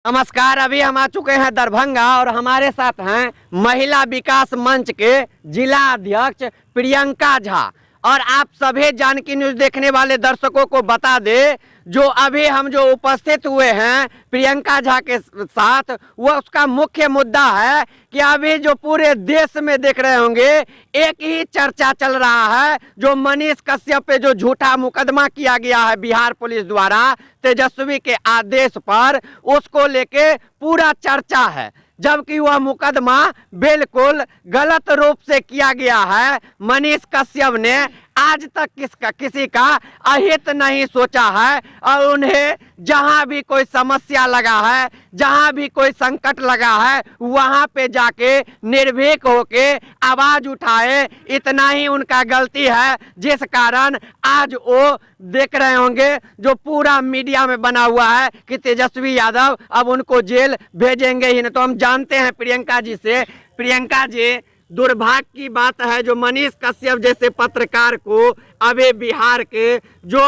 नमस्कार। अभी हम आ चुके हैं दरभंगा और हमारे साथ हैं महिला विकास मंच के जिला अध्यक्ष प्रियंका झा। और आप सभी जानकी न्यूज देखने वाले दर्शकों को बता दे, जो अभी हम जो उपस्थित हुए हैं प्रियंका झा के साथ, वो उसका मुख्य मुद्दा है कि अभी जो पूरे देश में देख रहे होंगे एक ही चर्चा चल रहा है, जो मनीष कश्यप पे जो झूठा मुकदमा किया गया है बिहार पुलिस द्वारा तेजस्वी के आदेश पर, उसको लेके पूरा चर्चा है, जबकि वह मुकदमा बिल्कुल गलत रूप से किया गया है। मनीष कश्यप ने आज तक किसी का अहित नहीं सोचा है और उन्हें जहां भी कोई समस्या लगा है, जहां भी कोई संकट लगा है, वहां पे जाके निर्भीक होके आवाज उठाए। इतना ही उनका गलती है, जिस कारण आज वो देख रहे होंगे जो पूरा मीडिया में बना हुआ है कि तेजस्वी यादव अब उनको जेल भेजेंगे ही नहीं। तो हम जानते हैं प्रियंका जी से। प्रियंका जी, दुर्भाग्य की बात है जो मनीष कश्यप जैसे पत्रकार को अभी बिहार के जो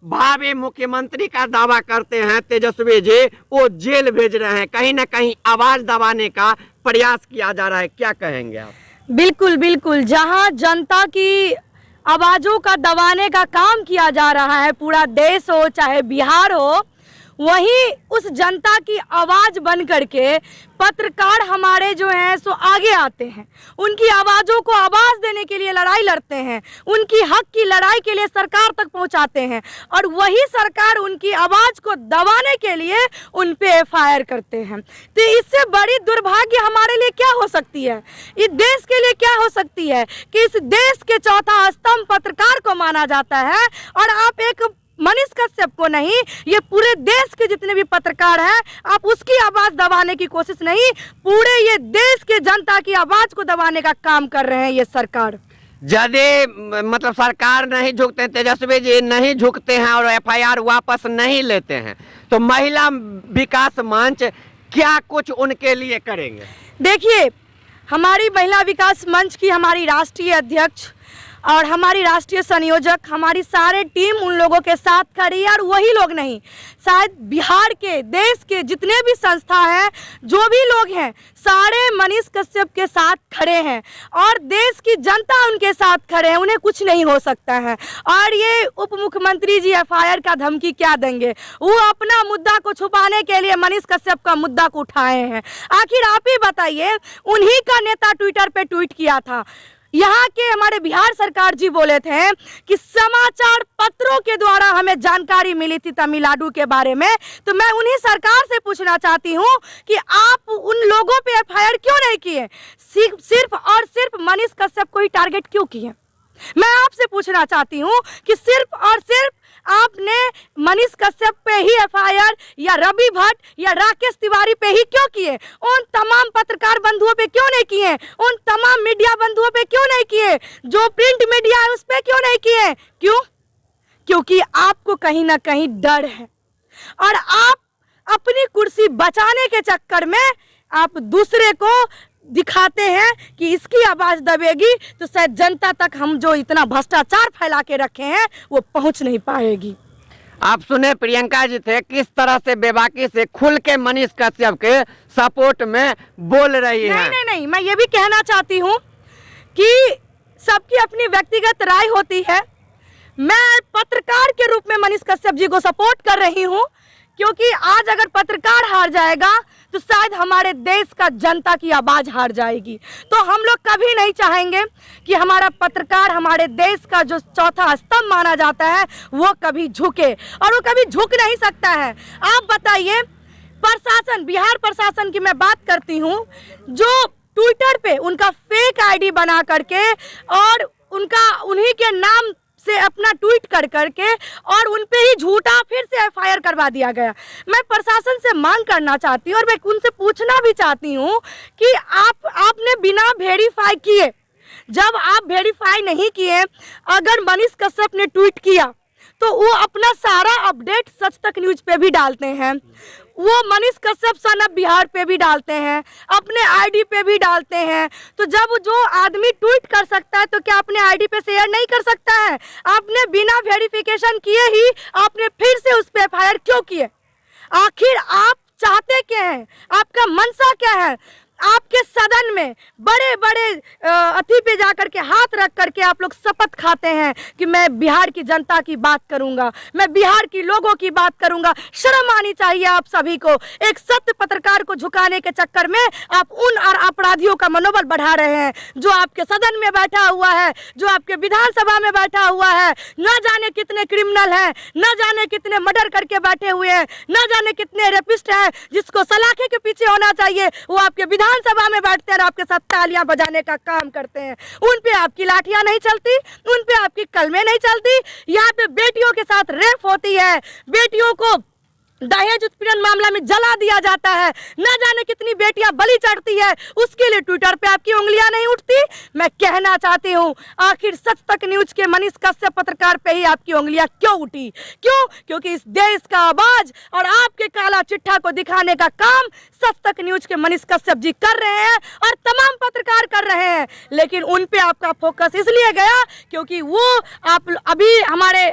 भावी मुख्यमंत्री का दावा करते हैं तेजस्वी जी, वो जेल भेज रहे हैं। कहीं ना कहीं आवाज दबाने का प्रयास किया जा रहा है, क्या कहेंगे आप? बिल्कुल बिल्कुल, जहां जनता की आवाजों का दबाने का काम किया जा रहा है, पूरा देश हो चाहे बिहार हो, वहीं उस जनता की आवाज बन करके पत्रकार हमारे जो हैं सो आगे आते हैं, उनकी आवाज़ों को आवाज़ देने के लिए लड़ाई लड़ते हैं, उनकी हक की लड़ाई के लिए सरकार तक पहुंचाते हैं, और वही सरकार उनकी आवाज़ को दबाने के लिए उन पे एफआईआर करते हैं। तो इससे बड़ी दुर्भाग्य हमारे लिए क्या हो सकती है, इस देश के लिए क्या हो सकती है कि इस देश के चौथा स्तंभ पत्रकार को माना जाता है, और आप एक मनीष कश्यप को नहीं, ये पूरे देश के जितने भी पत्रकार हैं, आप उसकी आवाज़ दबाने की कोशिश नहीं, पूरे ये देश के जनता की आवाज़ को दबाने का काम कर रहे हैं ये सरकार। यदि मतलब सरकार नहीं झुकते हैं, तेजस्वी जी नहीं झुकते हैं और एफआईआर वापस नहीं लेते हैं, तो महिला विकास मंच क्या कुछ उनके लिए करेंगे? देखिए, हमारी महिला विकास मंच की हमारी राष्ट्रीय अध्यक्ष और हमारी राष्ट्रीय संयोजक, हमारी सारे टीम उन लोगों के साथ खड़ी है, और वही लोग नहीं, शायद बिहार के देश के जितने भी संस्था हैं, जो भी लोग हैं, सारे मनीष कश्यप के साथ खड़े हैं और देश की जनता उनके साथ खड़े हैं। उन्हें कुछ नहीं हो सकता है। और ये उप मुख्यमंत्री जी एफआईआर का धमकी क्या देंगे? वो अपना मुद्दा को छुपाने के लिए मनीष कश्यप का मुद्दा को उठाए हैं। आखिर आप ही बताइए, उन्हीं का नेता ट्विटर पे ट्वीट किया था, यहाँ के हमारे बिहार सरकार जी बोले थे कि समाचार पत्रों के द्वारा हमें जानकारी मिली थी तमिलनाडु के बारे में। तो मैं उन्हीं सरकार से पूछना चाहती हूँ कि आप उन लोगों पे एफआईआर क्यों नहीं किए, सिर्फ और सिर्फ मनीष कश्यप को ही टारगेट क्यों किए? मैं आपसे पूछना चाहती हूँ कि सिर्फ और सिर्फ आपने मनीष कश्यप पे ही एफआईआर या रवि भट्ट या राकेश तिवारी पे ही क्यों किए? उन तमाम पत्रकार बंधुओं पे क्यों नहीं किए? उन तमाम मीडिया बंधुओं पे क्यों नहीं किए? जो प्रिंट मीडिया है उस पे क्यों नहीं किए? क्यों? क्योंकि आपको कहीं ना कहीं डर है, और आप अपनी कुर्सी बचाने के चक्कर में आप दूसरे को दिखाते हैं कि इसकी आवाज़ दबेगी तो शायद जनता तक हम जो इतना भ्रष्टाचार फैला के रखे हैं वो पहुंच नहीं पाएगी। आप सुने प्रियंका जी थे किस तरह से बेबाकी से खुल के मनीष कश्यप के सपोर्ट में बोल रही है। नहीं, मैं ये भी कहना चाहती हूँ कि सबकी अपनी व्यक्तिगत राय होती है। मैं पत्रकार के रूप में मनीष कश्यप जी को सपोर्ट कर रही हूँ, क्योंकि आज अगर पत्रकार हार जाएगा तो शायद हमारे देश का जनता की आवाज़ हार जाएगी। तो हम लोग कभी नहीं चाहेंगे कि हमारा पत्रकार, हमारे देश का जो चौथा स्तंभ माना जाता है, वो कभी झुके, और वो कभी झुक नहीं सकता है। आप बताइए, प्रशासन, बिहार प्रशासन की मैं बात करती हूँ, जो ट्विटर पे उनका फेक आईडी बना करके और उनका उन्हीं के नाम से अपना ट्वीट कर करके और उन पे ही झूठा फिर से एफआईआर करवा दिया गया। मैं प्रशासन से मांग करना चाहती हूँ और मैं उनसे पूछना भी चाहती हूँ कि आपने बिना वेरीफाई किए, जब आप वेरीफाई नहीं किए, अगर मनीष कश्यप ने ट्वीट किया तो वो अपना सारा अपडेट सच तक न्यूज पे भी डालते हैं, वो मनीष कश्यप सन ऑफ बिहार पे भी डालते हैं, अपने आईडी पे भी डालते हैं। तो जब जो आदमी ट्वीट कर सकता है तो क्या अपने आईडी पे शेयर नहीं कर सकता है? आपने बिना वेरिफिकेशन किए ही आपने फिर से उस पे एफआईआर क्यों किए? आखिर आप चाहते क्या हैं, आपका मनसा क्या है। आपके सदन में बड़े बड़े अथी पे जाकर के हाथ रख करके आप लोग शपथ खाते हैं कि मैं बिहार की जनता की बात करूंगा, मैं बिहार की लोगों की बात करूंगा। शर्म आनी चाहिए आप सभी को। एक सत्य पत्रकार को झुकाने के चक्कर में आप उन अपराधियों का मनोबल बढ़ा रहे हैं जो आपके सदन में बैठा हुआ है, जो आपके विधानसभा में बैठा हुआ है। न जाने कितने क्रिमिनल हैं, न जाने कितने मर्डर करके बैठे हुए हैं, न जाने कितने रेपिस्ट हैं जिसको सलाखे के पीछे होना चाहिए, वो आपके विधानसभा में बैठते हैं और आपके साथ तालियां बजाने का काम करते हैं। उन पे आपकी लाठियां नहीं चलती, उन पे आपकी कलमें नहीं चलती। यहाँ पे बेटियों के साथ रेप होती है, बेटियों को दहेज उत्पीड़न मामला में जला दिया जाता है, न जाने कितनी बेटियां बलि चढ़ती है, उसके लिए ट्विटर पे आपकी उंगलियां नहीं उठती। मैं कहना चाहती हूं, आखिर सच तक न्यूज के मनीष कश्यप पत्रकार पे ही आपकी उंगलियां क्यों उठी? क्यों? क्योंकि इस देश का आवाज और आपके काला चिट्ठा को दिखाने का काम सच तक न्यूज के मनीष कश्यप जी कर रहे हैं और तमाम पत्रकार कर रहे हैं। लेकिन उन पे आपका फोकस इसलिए गया क्योंकि वो आप अभी हमारे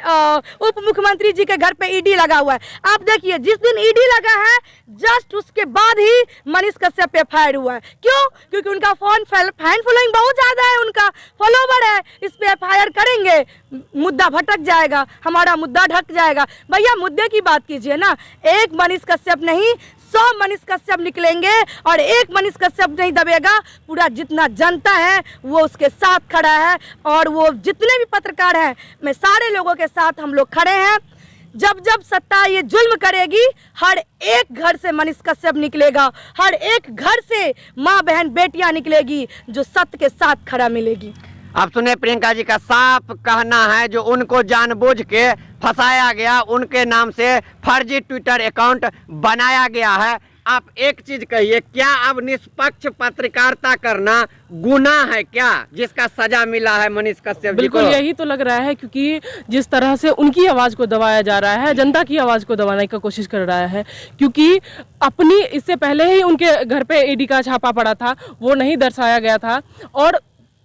उप मुख्यमंत्री जी के घर पे ईडी लगा हुआ है। आप देखिए, जिस दिन ईडी लगा है जस्ट उसके बाद ही मनीष कश्यप पे फायर हुआ है। क्यों? क्योंकि उनका फैन फॉलोइंग बहुत ज्यादा है, उनका फॉलोवर है। इस पे एफआईआर करेंगे, मुद्दा भटक जाएगा, हमारा मुद्दा ढक जाएगा। भैया मुद्दे की बात कीजिए ना। एक मनीष कश्यप नहीं, 100 मनीष कश्यप निकलेंगे और एक मनीष कश्यप नहीं दबेगा। पूरा जितना जनता है वो उसके साथ खड़ा है और वो जितने भी पत्रकार हैं, मैं सारे लोगों के साथ हम लोग खड़े हैं। जब जब सत्ता ये जुल्म करेगी, हर एक घर से मनीष कश्यप निकलेगा, हर एक घर से माँ बहन बेटियां निकलेगी जो सत्य के साथ खड़ा मिलेगी। आप सुने प्रियंका जी का साफ कहना है, जो उनको जानबूझ के फंसाया गया, उनके नाम से फर्जी ट्विटर अकाउंट बनाया गया है। आप एक चीज कहिए, क्या अब निष्पक्ष पत्रकारिता करना गुनाह है क्या, जिसका सजा मिला है मनीष कश्यप जी को? बिल्कुल यही तो लग रहा है, क्योंकि जिस तरह से उनकी आवाज को दबाया जा रहा है, जनता की आवाज को दबाने की कोशिश कर रहा है। क्योंकि अपनी इससे पहले ही उनके घर पे ईडी का छापा पड़ा था, वो नहीं दर्शाया गया था, और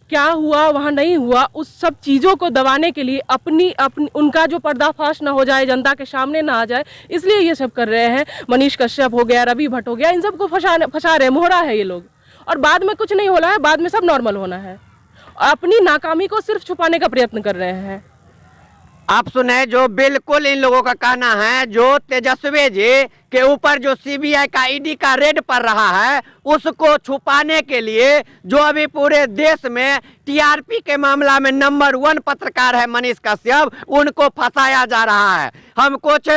क्या हुआ वहाँ नहीं हुआ, उस सब चीज़ों को दबाने के लिए अपनी उनका जो पर्दाफाश ना हो जाए, जनता के सामने ना आ जाए, इसलिए ये सब कर रहे हैं। मनीष कश्यप हो गया, रवि भट्ट हो गया, इन सबको फंसा रहे, मोहरा है ये लोग, और बाद में कुछ नहीं होना है, बाद में सब नॉर्मल होना है। अपनी नाकामी को सिर्फ छुपाने का प्रयत्न कर रहे हैं। आप सुने, जो बिल्कुल इन लोगों का कहना है, जो तेजस्वी जी के ऊपर जो सीबीआई का ईडी का रेड पड़ रहा है, उसको छुपाने के लिए जो अभी पूरे देश में टीआरपी के मामला में नंबर 1 पत्रकार है मनीष कश्यप, उनको फंसाया जा रहा है। हम कुछ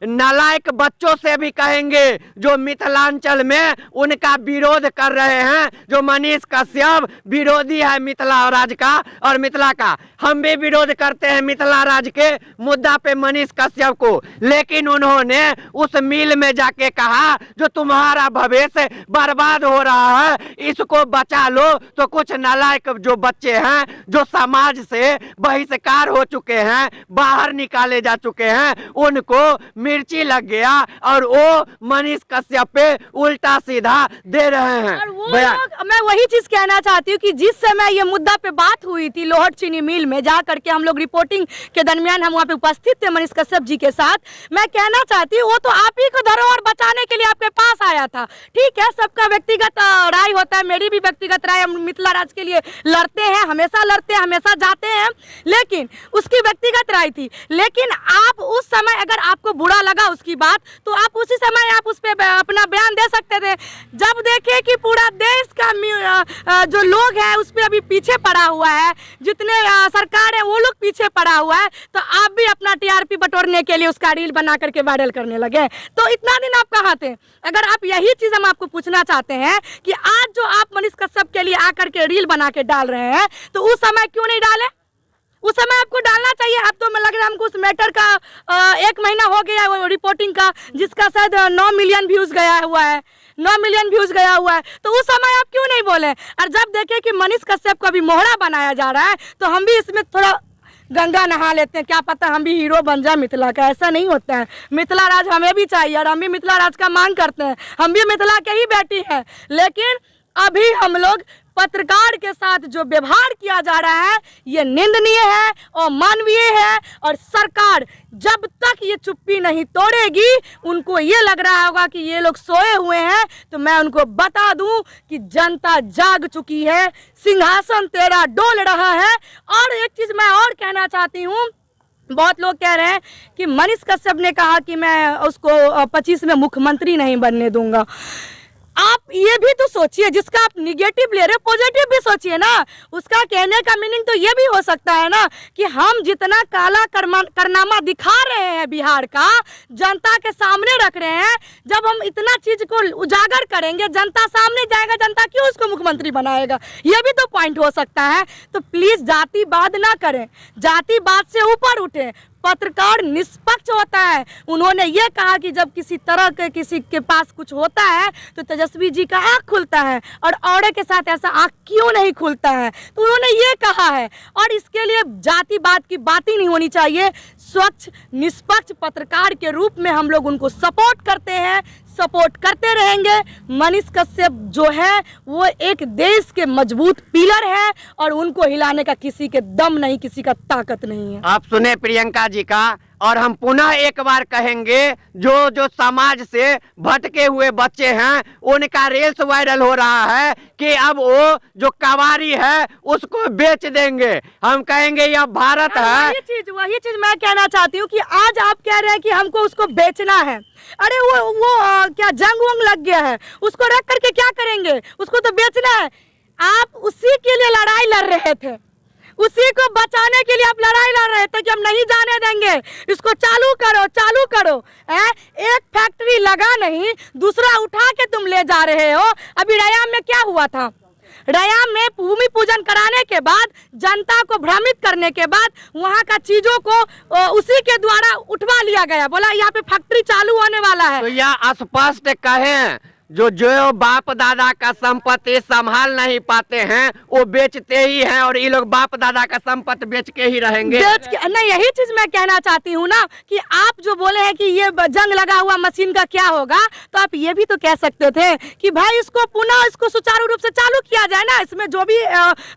नालायक बच्चों से भी कहेंगे जो मिथिलांचल में उनका विरोध कर रहे हैं, जो मनीष कश्यप विरोधी है मिथिला राज का और मिथिला का। हम भी विरोध करते हैं मिथिला राज के मुद्दा पे मनीष कश्यप को, लेकिन उन्होंने उस मिल में जाके कहा जो तुम्हारा भविष्य बर्बाद हो रहा है, इसको बचा लो। तो कुछ नालायक जो बच्चे हैं, जो समाज से बहिष्कार हो चुके हैं, बाहर निकाले जा चुके हैं, उनको मिर्ची लग गया और वो मनीष कश्यप पे उल्टा सीधा दे रहे हैं। और वो लोग, मैं वही चीज कहना चाहती हूँ कि जिस समय ये मुद्दा पे बात हुई थी लोहट चीनी मिल में, जा करके हम लोग रिपोर्टिंग के दरमियान हम वहाँ पे उपस्थित थे मनीष कश्यप जी के साथ। मैं कहना चाहती हूँ, वो तो आप ही को धरोहर बचाने के लिए आपके पास आया था। ठीक है, सबका व्यक्तिगत राय होता है, मेरी भी व्यक्तिगत राय, हम मिथिला राज के लिए लड़ते हैं, हमेशा लड़ते हैं, हमेशा जाते हैं, लेकिन उसकी व्यक्तिगत राय थी। लेकिन आप उस समय अगर आपको बुरा लगा उसकी बात, तो आप उसी समय आप उस पर अपना बयान दे सकते थे। जब देखे कि पूरा देश का जो लोग हैं उस पर अभी पीछे पड़ा हुआ है, जितने सरकार है वो लोग पीछे पड़ा हुआ है, तो आप भी अपना टीआरपी बटोरने के लिए उसका रील बना करके वायरल करने लगे। तो इतना दिन आप कहाँ थे? अगर आप यही चीज हम आपको पूछना चाहते हैं कि आज जो आप मनीष कश्यप के लिए आकर के रील बना के डाल रहे हैं, तो उस समय क्यों नहीं डाले? उस समय आपको डालना चाहिए। अब तो मैं लग रहा है हमको उस मैटर का 1 महीना हो गया है वो रिपोर्टिंग का, जिसका शायद 9 मिलियन व्यूज गया हुआ है, 9 मिलियन व्यूज गया हुआ है। तो उस समय आप क्यों नहीं बोले? और जब देखे कि मनीष कश्यप को अभी मोहरा बनाया जा रहा है, तो हम भी इसमें थोड़ा गंगा नहा लेते हैं, क्या पता हम भी हीरो बन जाए मिथिला का। ऐसा नहीं होता है, मिथिला राज हमें भी चाहिए और हम भी मिथिला राज का मांग करते हैं, हम भी मिथिला के ही बेटी हैं। लेकिन अभी हम लोग पत्रकार के साथ जो व्यवहार किया जा रहा है ये निंदनीय है और मानवीय है। और सरकार जब तक ये चुप्पी नहीं तोड़ेगी, उनको ये लग रहा होगा कि ये लोग सोए हुए हैं, तो मैं उनको बता दूं कि जनता जाग चुकी है, सिंहासन तेरा डोल रहा है। और एक चीज मैं और कहना चाहती हूँ, बहुत लोग कह रहे हैं कि मनीष कश्यप ने कहा कि मैं उसको 25 में मुख्यमंत्री नहीं बनने दूंगा। आप ये भी तो सोचिए, जिसका आप निगेटिव ले रहे हो पॉजिटिव भी सोचिए ना। उसका कहने का मीनिंग तो ये भी हो सकता है ना कि हम जितना काला कारनामा दिखा रहे हैं बिहार का, जनता के सामने रख रहे हैं, जब हम इतना चीज को उजागर करेंगे, जनता सामने जाएगा, जनता क्यों उसको मुख्यमंत्री बनाएगा, ये भी तो पॉइंट हो सकता है। तो प्लीज जातिवाद ना करें, जातिवाद से ऊपर उठें। पत्रकार निष्पक्ष होता है। उन्होंने ये कहा कि जब किसी तरह के किसी के पास कुछ होता है तो तेजस्वी जी का आँख खुलता है, और औरे के साथ ऐसा आँख क्यों नहीं खुलता है, तो उन्होंने ये कहा है। और इसके लिए जातिवाद की बात ही नहीं होनी चाहिए। स्वच्छ निष्पक्ष पत्रकार के रूप में हम लोग उनको सपोर्ट करते हैं, सपोर्ट करते रहेंगे। मनीष कश्यप जो है वो एक देश के मजबूत पिलर है, और उनको हिलाने का किसी के दम नहीं, किसी का ताकत नहीं है। आप सुने प्रियंका जी का, और हम पुनः एक बार कहेंगे, जो समाज से भटके हुए बच्चे हैं उनका रील्स वायरल हो रहा है कि अब वो जो कवारी है उसको बेच देंगे। हम कहेंगे यह भारत है। वही चीज मैं कहना चाहती हूँ कि आज आप कह रहे हैं कि हमको उसको बेचना है। अरे वो क्या जंग वंग लग गया है, उसको रख करके क्या करेंगे, उसको तो बेचना है। आप उसी के लिए लड़ाई लड़ रहे थे, उसी को बचाने के लिए आप लड़ाई लड़ रहे थे कि हम नहीं जाने देंगे, इसको चालू करो चालू करो। एक फैक्ट्री लगा नहीं, दूसरा उठा के तुम ले जा रहे हो। अभी रयाम में क्या हुआ था, रयाम में भूमि पूजन कराने के बाद, जनता को भ्रमित करने के बाद, वहाँ का चीजों को उसी के द्वारा उठवा लिया गया, बोला यहाँ पे फैक्ट्री चालू होने वाला है। तो यह स्पष्ट कहें, जो बाप दादा का संपत्ति संभाल नहीं पाते हैं वो बेचते ही हैं, और ये लोग बाप दादा का संपत्ति बेच के ही रहेंगे। नहीं, यही चीज मैं कहना चाहती हूँ ना कि आप जो बोले हैं कि ये जंग लगा हुआ मशीन का क्या होगा, तो आप ये भी तो कह सकते थे कि भाई इसको पुनः इसको सुचारू रूप से चालू किया जाए ना, इसमें जो भी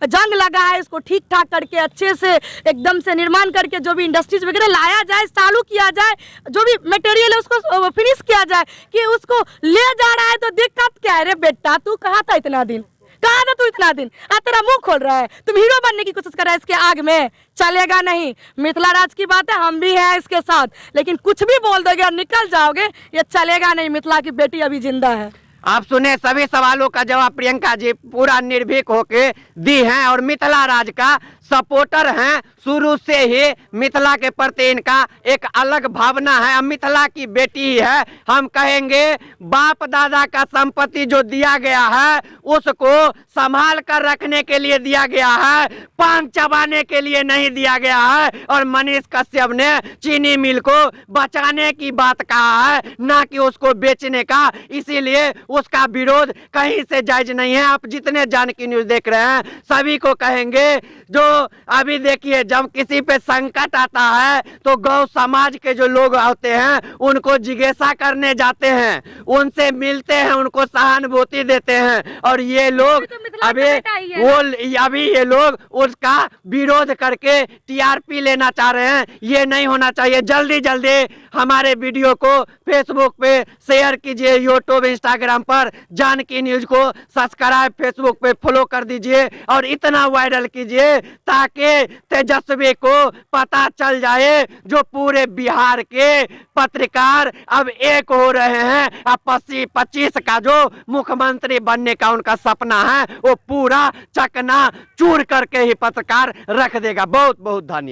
जंग लगा है इसको ठीक ठाक करके अच्छे से एकदम से निर्माण करके जो भी इंडस्ट्रीज वगैरह लाया जाए, चालू किया जाए, जो भी मटेरियल है उसको फिनिश किया जाए, कि उसको ले जा रहा है तो दिक्कत क्या है रे बेटा, तू कहाँ था इतना दिन, कहाँ था तू इतना दिन, आज तेरा मुंह खोल रहा है, तुम हीरो बनने की कोशिश कर रहा है इसके आग में, चलेगा नहीं। मिथिला राज की बात है, हम भी हैं इसके साथ, लेकिन कुछ भी बोल दोगे और निकल जाओगे, ये चलेगा नहीं। मिथिला की बेटी अभी जिंदा है। आप सुने सभी सवालों का जवाब प्रियंका जी पूरा निर्भीक होके दी हैं, और मिथिला राज का सपोर्टर हैं। शुरू से ही मिथिला के प्रति इनका एक अलग भावना है। अब मिथिला की बेटी ही है। हम कहेंगे बाप दादा का संपत्ति जो दिया गया है उसको संभाल कर रखने के लिए दिया गया है, पान चबाने के लिए नहीं दिया गया है। और मनीष कश्यप ने चीनी मिल को बचाने की बात कहा है, ना कि उसको बेचने का। इसीलिए उसका विरोध कहीं से जायज नहीं है। आप जितने जानकी न्यूज देख रहे हैं सभी को कहेंगे, जो अभी देखिए जब किसी पे संकट आता है तो गौ समाज के जो लोग होते हैं उनको जिज्ञासा करने जाते हैं, उनसे मिलते हैं, उनको सहानुभूति देते हैं। और ये लोग अभी ये लोग उसका विरोध करके टीआरपी लेना चाह रहे हैं। ये नहीं होना चाहिए। जल्दी जल्दी हमारे वीडियो को फेसबुक पे शेयर कीजिए, यूट्यूब इंस्टाग्राम पर जानकी न्यूज को सब्सक्राइब, फेसबुक पे फॉलो कर दीजिए और इतना वायरल कीजिए ताकि तेजस्वी को पता चल जाए जो पूरे बिहार के पत्रकार अब एक हो रहे हैं। अब 25 का जो मुख्यमंत्री बनने का उनका सपना है वो पूरा चकना चूर करके ही पत्रकार रख देगा। बहुत बहुत धन्यवाद।